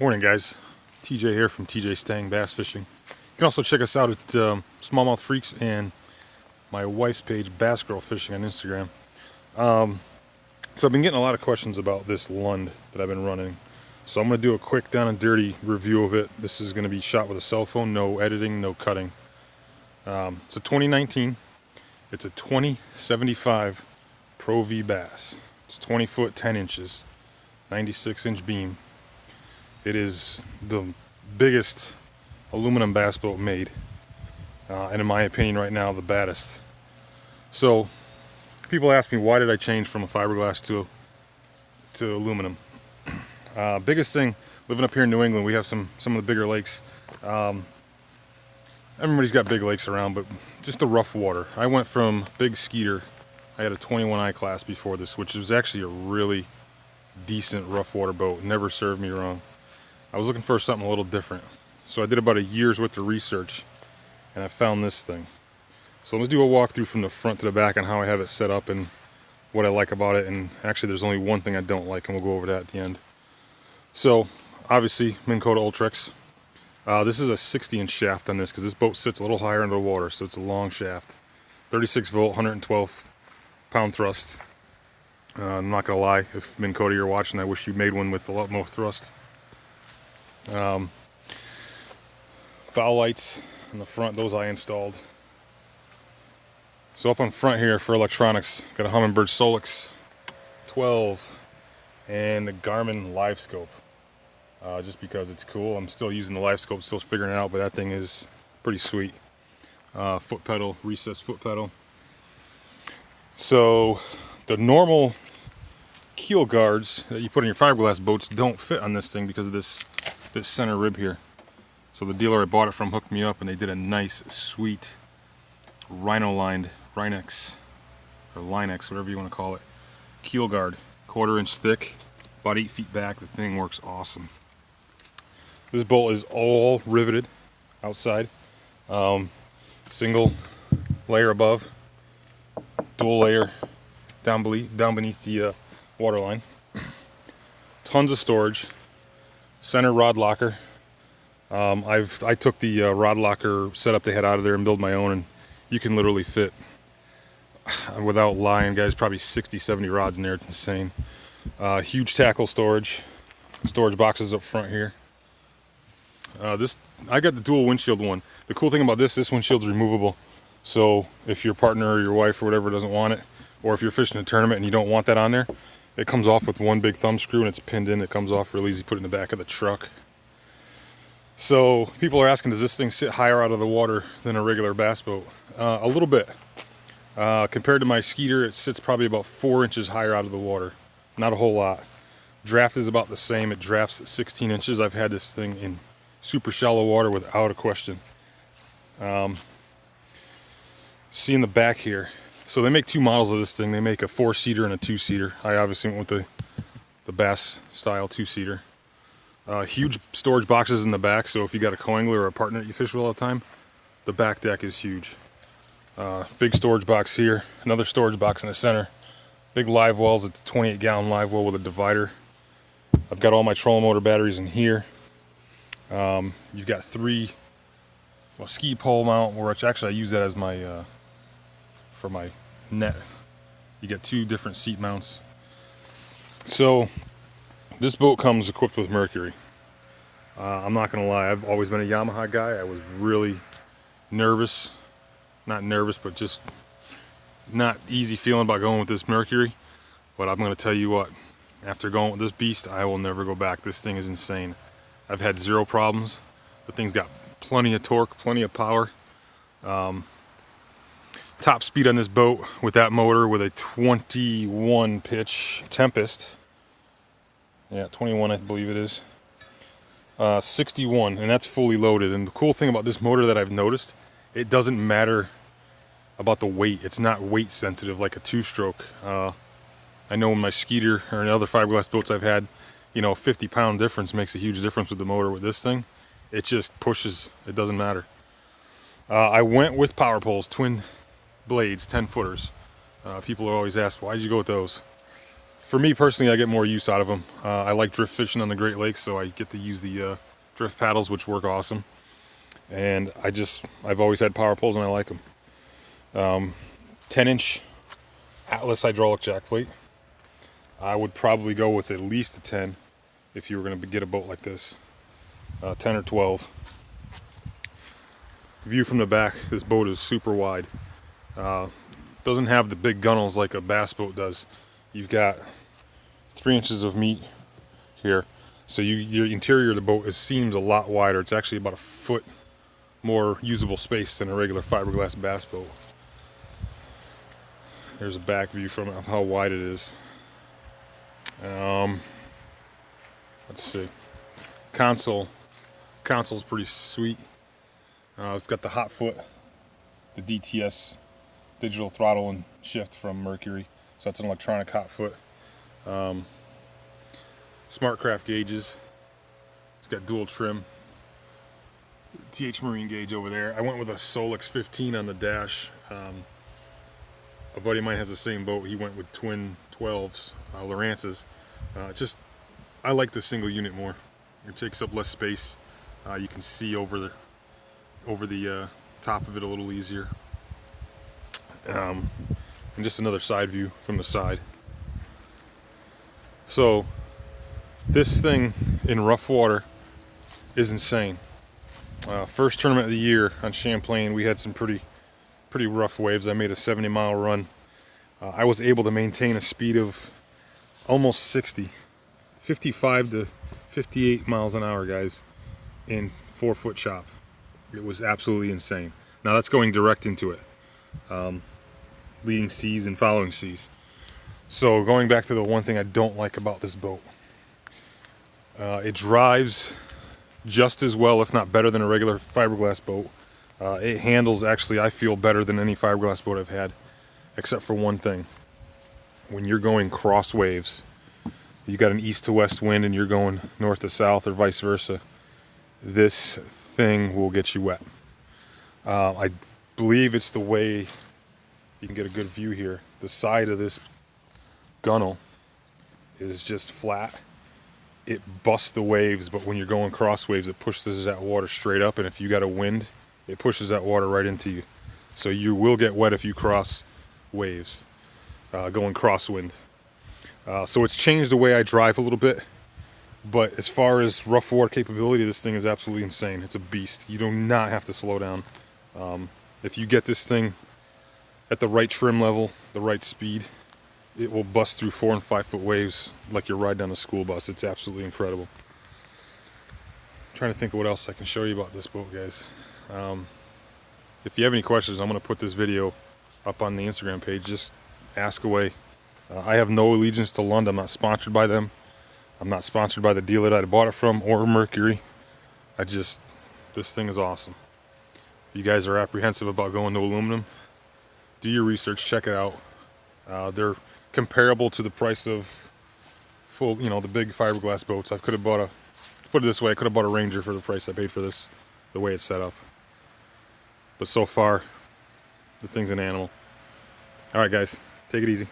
Morning, guys. TJ here from TJ Stang Bass Fishing. You can also check us out at Smallmouth Freaks and my wife's page, Bass Girl Fishing, on Instagram. So I've been getting a lot of questions about this Lund that I've been running. So I'm going to do a quick down and dirty review of it. This is going to be shot with a cell phone, no editing, no cutting. It's a 2019. It's a 2075 Pro V Bass. It's 20 foot 10 inches, 96-inch beam. It is the biggest aluminum bass boat made, and in my opinion right now, the baddest. So people ask me, why did I change from a fiberglass to aluminum? Biggest thing, living up here in New England, we have some of the bigger lakes. Everybody's got big lakes around, but just the rough water. I went from big Skeeter. I had a 21i class before this, which was actually a really decent rough water boat. Never served me wrong. I was looking for something a little different. So I did about a year's worth of research, and I found this thing. So let's do a walkthrough from the front to the back on how I have it set up and what I like about it. And actually there's only one thing I don't like, and we'll go over that at the end. So obviously Minn Kota Ultrex. This is a 60-inch shaft on this because this boat sits a little higher under the water, so it's a long shaft. 36 volt, 112 pound thrust. I'm not gonna lie, if Minn Kota you're watching, I wish you made one with a lot more thrust. Bow lights in the front, those I installed. So up on front here for electronics, got a Humminbird Solix 12 and the Garmin Live Scope. Just because it's cool. I'm still using the Live Scope, still figuring it out, but that thing is pretty sweet. Foot pedal, recessed foot pedal. So the normal keel guards that you put in your fiberglass boats don't fit on this thing because of this center rib here. So the dealer I bought it from hooked me up, and they did a nice, sweet rhino-lined Rhinex, or Linex, whatever you want to call it, keel guard, 1/4 inch thick, about 8 feet back. The thing works awesome. This bolt is all riveted outside, single layer above, dual layer down beneath the waterline. Tons of storage. Center rod locker. I took the rod locker setup they had out of there and built my own, and you can literally fit, without lying, guys, probably 60-70 rods in there. It's insane. Huge tackle storage boxes up front here. I got the dual windshield one. The cool thing about this windshield's removable. So if your partner or your wife or whatever doesn't want it, or if you're fishing a tournament and you don't want that on there, it comes off with one big thumb screw and it's pinned in. It comes off real easy. Put it in the back of the truck. So people are asking, does this thing sit higher out of the water than a regular bass boat? A little bit. Compared to my Skeeter, it sits probably about 4 inches higher out of the water. Not a whole lot. Draft is about the same. It drafts at 16 inches. I've had this thing in super shallow water without a question. See in the back here. So they make two models of this thing. They make a 4-seater and a 2-seater. I obviously went with the Bass style 2-seater. Huge storage boxes in the back, so if you got a co-angler or a partner that you fish with all the time, the back deck is huge. Big storage box here, another storage box in the center. Big live wells. It's a 28-gallon live well with a divider. I've got all my trolling motor batteries in here. You've got 3 ski pole mount, which actually I use that as my for my net. You get 2 different seat mounts. So this boat comes equipped with Mercury. I'm not gonna lie, I've always been a Yamaha guy. I was really nervous, not nervous, but just not easy feeling about going with this Mercury. But I'm gonna tell you what, after going with this beast, I will never go back. This thing is insane. I've had 0 problems. The thing's got plenty of torque, plenty of power. Top speed on this boat with that motor with a 21 pitch Tempest. Yeah, 21 I believe it is. 61, and that's fully loaded. And the cool thing about this motor that I've noticed, it doesn't matter about the weight. It's not weight sensitive like a 2-stroke. I know in my Skeeter or in other fiberglass boats I've had, you know, a 50-pound difference makes a huge difference with the motor. With this thing, it just pushes. It doesn't matter. I went with power poles, twin blades, 10-footers. People always ask, why did you go with those? for me personally, I get more use out of them. I like drift fishing on the Great Lakes, so I get to use the drift paddles, which work awesome. And I've always had power poles and I like them. 10-inch Atlas hydraulic jack plate. I would probably go with at least a 10 if you were going to get a boat like this. 10 or 12. View from the back, this boat is super wide. Doesn't have the big gunnels like a bass boat does. You've got 3 inches of meat here. So your interior of the boat seems a lot wider. It's actually about a foot more usable space than a regular fiberglass bass boat. There's a back view from it of how wide it is. Let's see. Console's pretty sweet. It's got the hot foot, the DTS, digital throttle and shift from Mercury. So that's an electronic hot foot. Smartcraft gauges. It's got dual trim. TH Marine gauge over there. I went with a Solix 15 on the dash. A buddy of mine has the same boat. He went with twin 12s, Lowrances. I like the single unit more. It takes up less space. You can see over the top of it a little easier. And just another side view from the side. So this thing in rough water is insane. First tournament of the year on Champlain, we had some pretty rough waves. I made a 70-mile run. I was able to maintain a speed of almost 60, 55 to 58 miles an hour, guys, in 4-foot chop. It was absolutely insane. Now that's going direct into it, leading seas and following seas. So going back to the one thing I don't like about this boat, it drives just as well, if not better, than a regular fiberglass boat. It handles, actually, I feel, better than any fiberglass boat I've had, except for one thing. When you're going cross waves, you got an east to west wind and you're going north to south or vice versa, this thing will get you wet. I believe it's the way you can get a good view here. The side of this gunnel is just flat. It busts the waves, but when you're going cross waves, it pushes that water straight up, and if you got a wind, it pushes that water right into you. So you will get wet if you cross waves, going crosswind. So it's changed the way I drive a little bit, but as far as rough water capability, this thing is absolutely insane. It's a beast. You do not have to slow down. If you get this thing at the right trim level, the right speed, it will bust through 4 and 5 foot waves like you're riding on a school bus. It's absolutely incredible. I'm trying to think of what else I can show you about this boat, guys. If you have any questions, I'm going to put this video up on the Instagram page. Just ask away. I have no allegiance to Lund. I'm not sponsored by them. I'm not sponsored by the dealer that I bought it from or Mercury. This thing is awesome. If you guys are apprehensive about going to aluminum, do your research, check it out. They're comparable to the price of full, the big fiberglass boats. I could have bought put it this way, I could have bought a Ranger for the price I paid for this, the way it's set up. But so far, the thing's an animal. All right, guys, take it easy.